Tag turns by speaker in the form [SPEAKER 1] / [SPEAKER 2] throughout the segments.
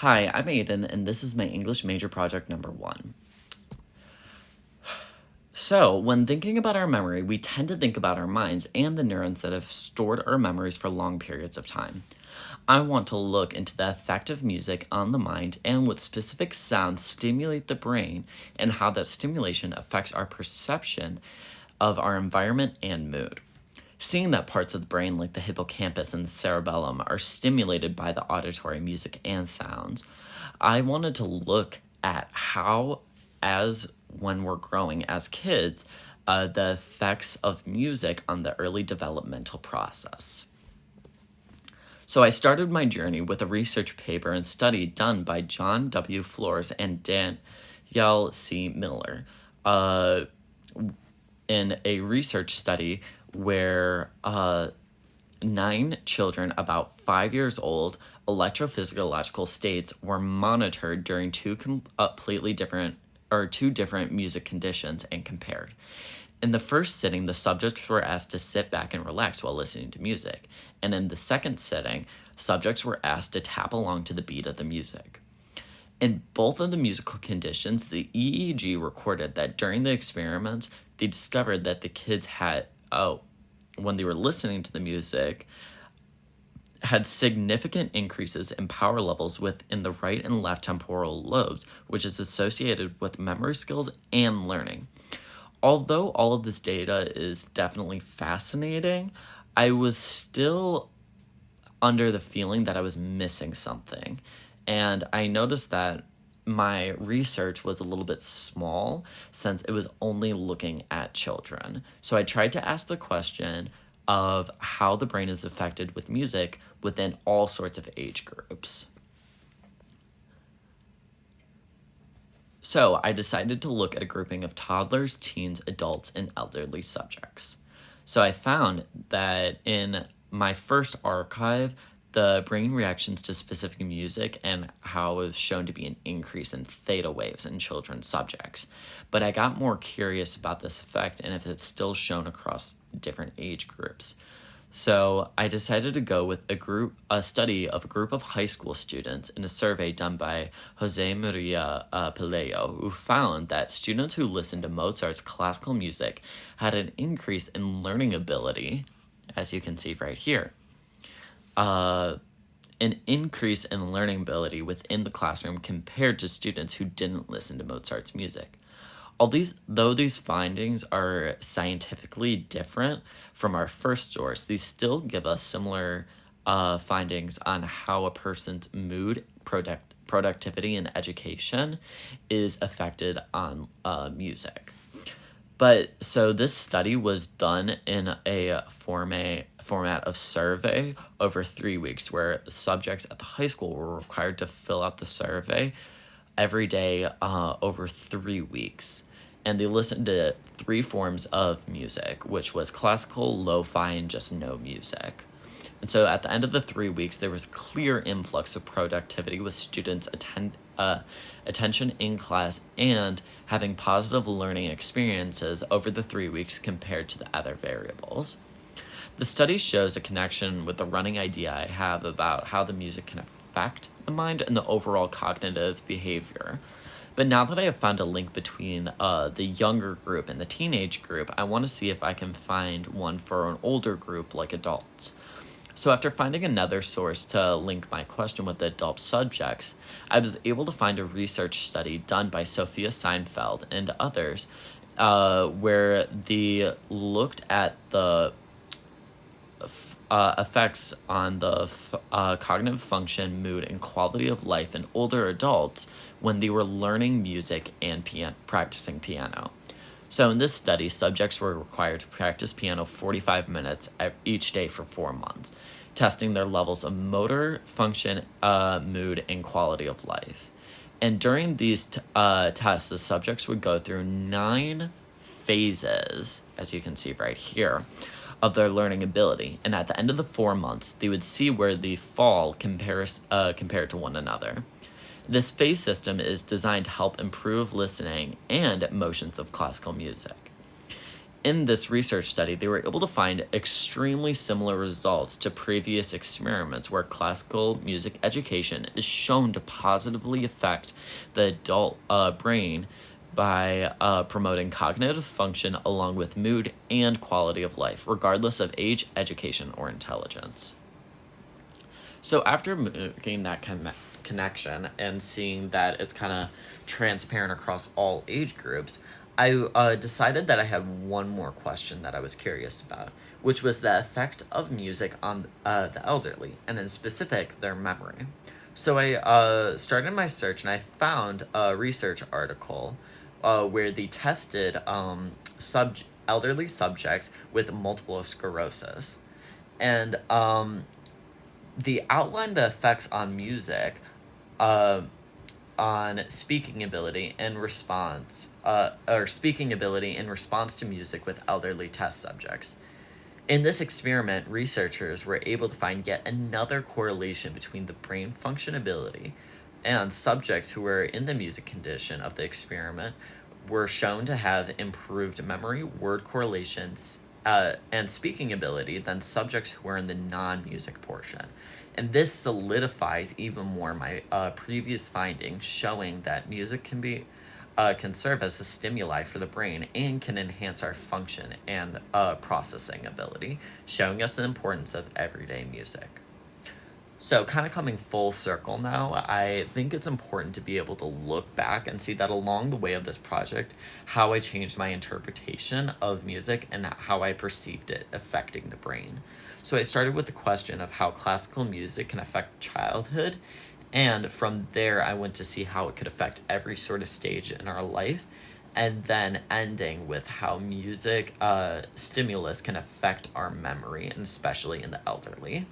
[SPEAKER 1] Hi, I'm Aiden, and this is my English major project number 1. So, when thinking about our memory, we tend to think about our minds and the neurons that have stored our memories for long periods of time. I want to look into the effect of music on the mind and what specific sounds stimulate the brain and how that stimulation affects our perception of our environment and mood. Seeing that parts of the brain, like the hippocampus and the cerebellum, are stimulated by the auditory music and sounds, I wanted to look at how, as when we're growing as kids, the effects of music on the early developmental process. So I started my journey with a research paper and study done by John W. Flores and Danielle C. Miller in a research study where 9 children about 5 years old electrophysiological states were monitored during two different music conditions and compared. In the first sitting, the subjects were asked to sit back and relax while listening to music, and in the second sitting, subjects were asked to tap along to the beat of the music. In both of the musical conditions, the EEG recorded that during the experiments, they discovered that the kids when they were listening to the music, had significant increases in power levels within the right and left temporal lobes, which is associated with memory skills and learning. Although all of this data is definitely fascinating, I was still under the feeling that I was missing something. And I noticed that my research was a little bit small since it was only looking at children. So I tried to ask the question of how the brain is affected with music within all sorts of age groups. So I decided to look at a grouping of toddlers, teens, adults, and elderly subjects. So I found that in my first archive, the brain reactions to specific music and how it was shown to be an increase in theta waves in children's subjects. But I got more curious about this effect and if it's still shown across different age groups. So I decided to go with a study of a group of high school students in a survey done by Jose Maria Pelayo, who found that students who listened to Mozart's classical music had an increase in learning ability, as you can see right here. An increase in learning ability within the classroom compared to students who didn't listen to Mozart's music. Though these findings are scientifically different from our first source, these still give us similar findings on how a person's mood, productivity, and education is affected on music. But so this study was done in a format of survey over 3 weeks, where subjects at the high school were required to fill out the survey every day over 3 weeks. And they listened to 3 forms of music, which was classical, lo-fi, and just no music. And so at the end of the 3 weeks, there was a clear influx of productivity with students attention in class and having positive learning experiences over the 3 weeks compared to the other variables. The study shows a connection with the running idea I have about how the music can affect the mind and the overall cognitive behavior. But now that I have found a link between the younger group and the teenage group, I want to see if I can find one for an older group like adults. So after finding another source to link my question with the adult subjects, I was able to find a research study done by Sophia Seinfeld and others where they looked at the effects on the cognitive function, mood, and quality of life in older adults when they were learning music and practicing piano. So in this study, subjects were required to practice piano 45 minutes each day for 4 months, testing their levels of motor function, mood, and quality of life. And during these tests, the subjects would go through 9 phases, as you can see right here, of their learning ability. And at the end of the 4 months, they would see where they fall compared to one another. This phase system is designed to help improve listening and emotions of classical music. In this research study, they were able to find extremely similar results to previous experiments where classical music education is shown to positively affect the adult brain by promoting cognitive function along with mood and quality of life, regardless of age, education, or intelligence. So after making that connection and seeing that it's kind of transparent across all age groups, I decided that I had one more question that I was curious about, which was the effect of music on the elderly, and in specific, their memory. So I started my search and I found a research article where they tested elderly subjects with multiple sclerosis. And they outlined the effects on music, uh, on speaking ability in response, or speaking ability in response to music with elderly test subjects. In this experiment, researchers were able to find yet another correlation between the brain function ability and subjects who were in the music condition of the experiment were shown to have improved memory, word correlations, and speaking ability than subjects who were in the non-music portion. And this solidifies even more my previous findings, showing that music can serve as a stimuli for the brain and can enhance our function and processing ability, showing us the importance of everyday music. So, kind of coming full circle now, I think it's important to be able to look back and see that along the way of this project, how I changed my interpretation of music and how I perceived it affecting the brain. So, I started with the question of how classical music can affect childhood, and from there, I went to see how it could affect every sort of stage in our life, and then ending with how music stimulus can affect our memory, and especially in the elderly.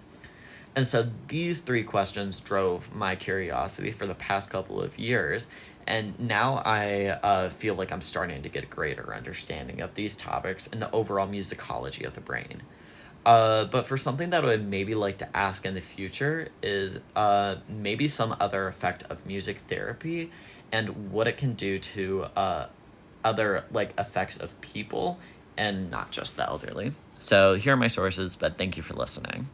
[SPEAKER 1] And so these three questions drove my curiosity for the past couple of years. And now I feel like I'm starting to get a greater understanding of these topics and the overall musicology of the brain. But for something that I would maybe like to ask in the future is maybe some other effect of music therapy and what it can do to other like effects of people and not just the elderly. So here are my sources, but thank you for listening.